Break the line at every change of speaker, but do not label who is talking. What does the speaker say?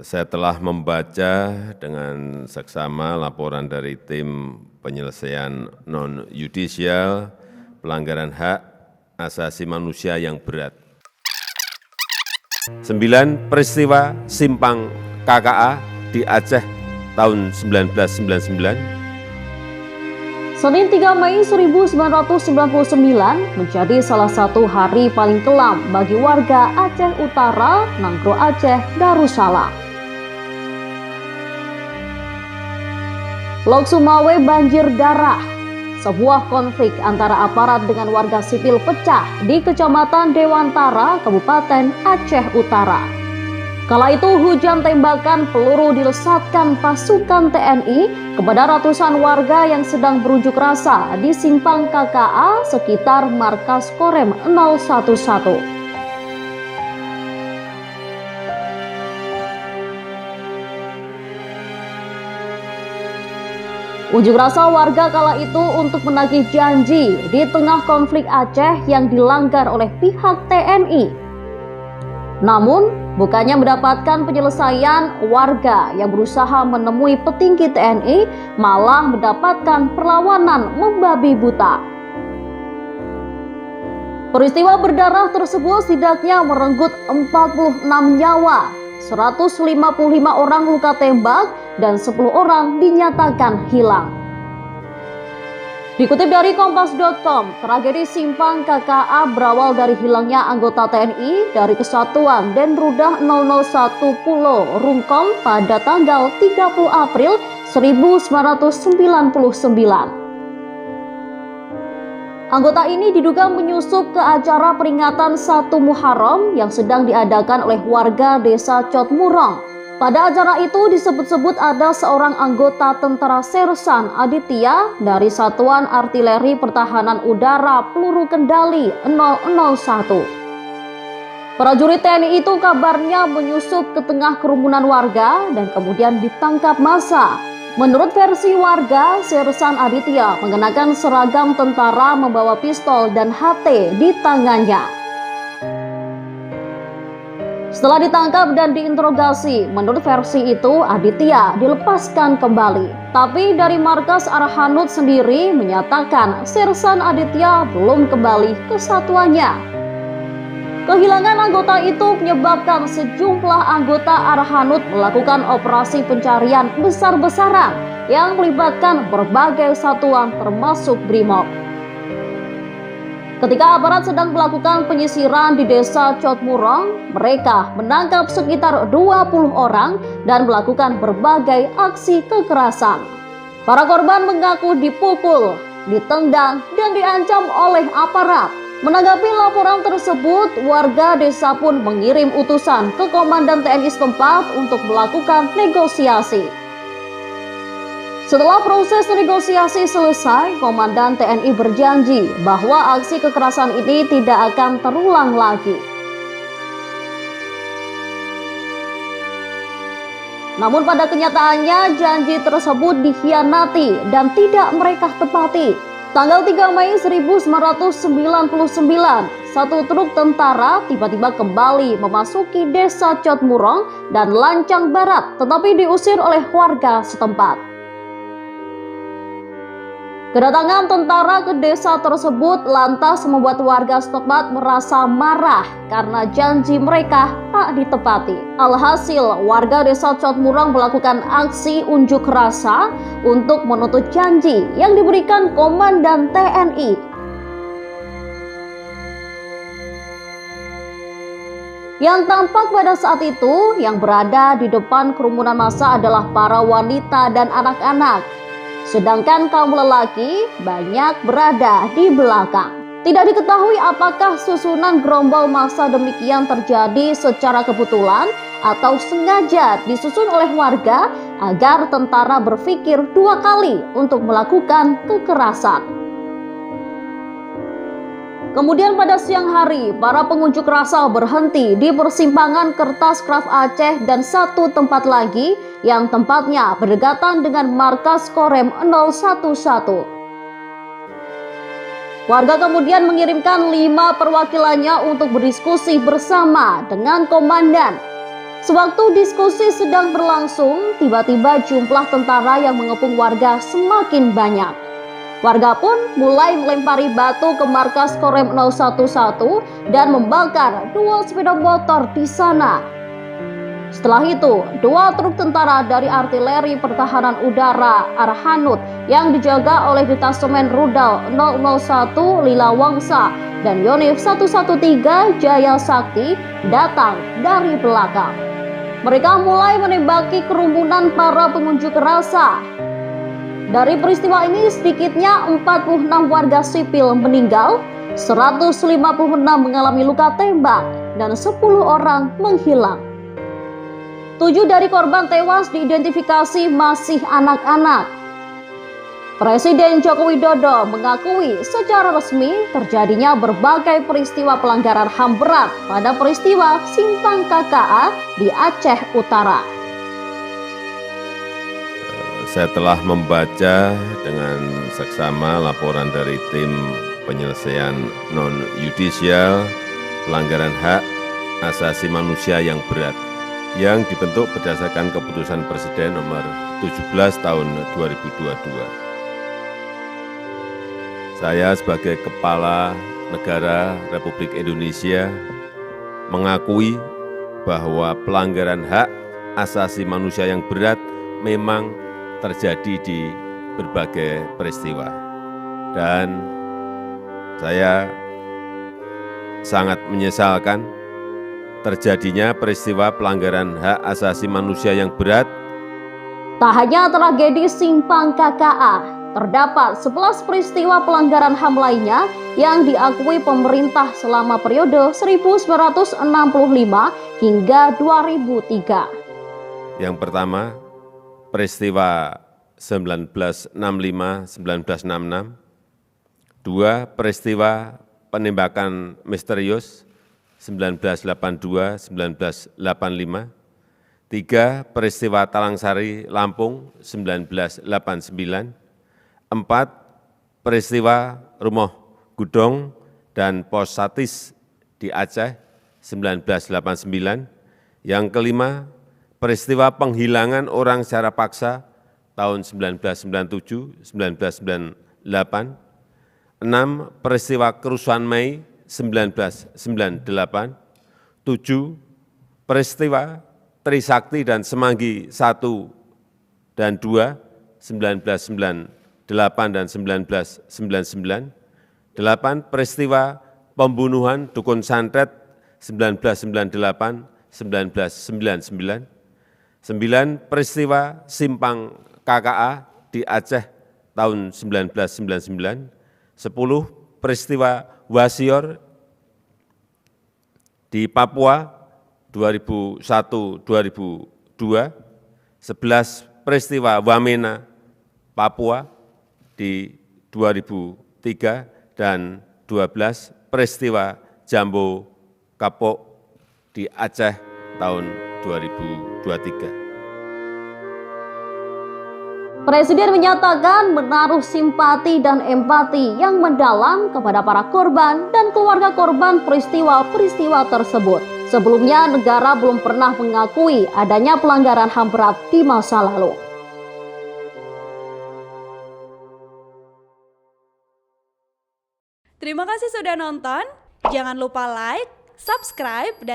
Saya telah membaca dengan seksama laporan dari tim penyelesaian non-yudisial pelanggaran hak asasi manusia yang berat. 9 peristiwa simpang KKA di Aceh tahun 1999.
Senin 3 Mei 1999 menjadi salah satu hari paling kelam bagi warga Aceh Utara, Nanggroe Aceh, Darussalam. Lok Sumawe banjir darah. Sebuah konflik antara aparat dengan warga sipil pecah di Kecamatan Dewantara, Kabupaten Aceh Utara. Kala itu hujan tembakan peluru dilesatkan pasukan TNI kepada ratusan warga yang sedang berunjuk rasa di simpang KKA sekitar markas Korem 011. Unjuk rasa warga kala itu untuk menagih janji di tengah konflik Aceh yang dilanggar oleh pihak TNI. Namun, bukannya mendapatkan penyelesaian, warga yang berusaha menemui petinggi TNI malah mendapatkan perlawanan membabi buta. Peristiwa berdarah tersebut setidaknya merenggut 46 nyawa, 155 orang luka tembak, dan 10 orang dinyatakan hilang. Dikutip dari Kompas.com, tragedi simpang KKA berawal dari hilangnya anggota TNI dari Kesatuan Denrudah 001 Pulau Rungkong pada tanggal 30 April 1999. Anggota ini diduga menyusup ke acara peringatan 1 Muharram yang sedang diadakan oleh warga desa Cotmurong. Pada acara itu disebut-sebut ada seorang anggota tentara Sersan Aditya dari Satuan Artileri Pertahanan Udara Peluru Kendali 001. Prajurit TNI itu kabarnya menyusup ke tengah kerumunan warga dan kemudian ditangkap massa. Menurut versi warga, Sersan Aditya mengenakan seragam tentara membawa pistol dan HT di tangannya. Setelah ditangkap dan diinterogasi, menurut versi itu Aditya dilepaskan kembali. Tapi dari markas Arhanud sendiri menyatakan Sersan Aditya belum kembali ke satuannya. Kehilangan anggota itu menyebabkan sejumlah anggota Arhanud melakukan operasi pencarian besar-besaran yang melibatkan berbagai satuan termasuk Brimob. Ketika aparat sedang melakukan penyisiran di desa Cotmurong, mereka menangkap sekitar 20 orang dan melakukan berbagai aksi kekerasan. Para korban mengaku dipukul, ditendang, dan diancam oleh aparat. Menanggapi laporan tersebut, warga desa pun mengirim utusan ke komandan TNI setempat untuk melakukan negosiasi. Setelah proses negosiasi selesai, Komandan TNI berjanji bahwa aksi kekerasan ini tidak akan terulang lagi. Namun pada kenyataannya janji tersebut dikhianati dan tidak mereka tepati. Tanggal 3 Mei 1999, satu truk tentara tiba-tiba kembali memasuki desa Cotmurong dan Lancang Barat, tetapi diusir oleh warga setempat. Kedatangan tentara ke desa tersebut lantas membuat warga setempat merasa marah karena janji mereka tak ditepati. Alhasil, warga desa Cotmurong melakukan aksi unjuk rasa untuk menuntut janji yang diberikan Komandan TNI. Yang tampak pada saat itu yang berada di depan kerumunan massa adalah para wanita dan anak-anak. Sedangkan kaum lelaki banyak berada di belakang. Tidak diketahui apakah susunan gerombol massa demikian terjadi secara kebetulan atau sengaja disusun oleh warga agar tentara berpikir 2 kali untuk melakukan kekerasan. Kemudian pada siang hari, para pengunjuk rasa berhenti di persimpangan Kertas Kraft Aceh dan satu tempat lagi yang tempatnya berdekatan dengan markas Korem 011. Warga kemudian mengirimkan 5 perwakilannya untuk berdiskusi bersama dengan komandan. Sewaktu diskusi sedang berlangsung, tiba-tiba jumlah tentara yang mengepung warga semakin banyak. Warga pun mulai melempari batu ke markas Korem 011 dan membakar 2 sepeda motor di sana. Setelah itu, 2 truk tentara dari artileri pertahanan udara Arhanut yang dijaga oleh Detasemen Rudal 001 Lila Wangsa dan Yonif 113 Jaya Sakti datang dari belakang. Mereka mulai menembaki kerumunan para pengunjuk rasa. Dari peristiwa ini sedikitnya 46 warga sipil meninggal, 156 mengalami luka tembak, dan 10 orang menghilang. 7 dari korban tewas diidentifikasi masih anak-anak. Presiden Joko Widodo mengakui secara resmi terjadinya berbagai peristiwa pelanggaran HAM berat pada peristiwa Simpang KKA di Aceh Utara.
Saya telah membaca dengan seksama laporan dari tim penyelesaian non-yudisial pelanggaran hak asasi manusia yang berat yang dibentuk berdasarkan keputusan Presiden nomor 17 tahun 2022. Saya sebagai Kepala Negara Republik Indonesia mengakui bahwa pelanggaran hak asasi manusia yang berat memang terjadi di berbagai peristiwa. Dan saya sangat menyesalkan terjadinya peristiwa pelanggaran hak asasi manusia yang berat.
Tak hanya tragedi Simpang KKA, terdapat 11 peristiwa pelanggaran HAM lainnya yang diakui pemerintah selama periode 1965 hingga 2003.
Yang pertama, peristiwa 1965-1966. 2. Peristiwa penembakan misterius 1982-1985. 3. Peristiwa Talangsari, Lampung 1989. 4. Peristiwa Rumah Gudong dan Pos Satis di Aceh 1989. Yang kelima, peristiwa penghilangan orang secara paksa tahun 1997-1998. 6. Peristiwa kerusuhan Mei 1998. 7. Peristiwa Trisakti dan Semanggi 1 dan 2 1998 dan 1999. 8. Peristiwa pembunuhan Dukun Santet 1998-1999. 9. Peristiwa Simpang KKA di Aceh tahun 1999. 10. Peristiwa Wasior di Papua 2001-2002. 11. Peristiwa Wamena Papua di 2003 dan 12. Peristiwa Jambu Kapok di Aceh tahun 2023.
Presiden menyatakan menaruh simpati dan empati yang mendalam kepada para korban dan keluarga korban peristiwa-peristiwa tersebut. Sebelumnya, negara belum pernah mengakui adanya pelanggaran HAM berat di masa lalu.
Terima kasih sudah nonton. Jangan lupa like, subscribe, dan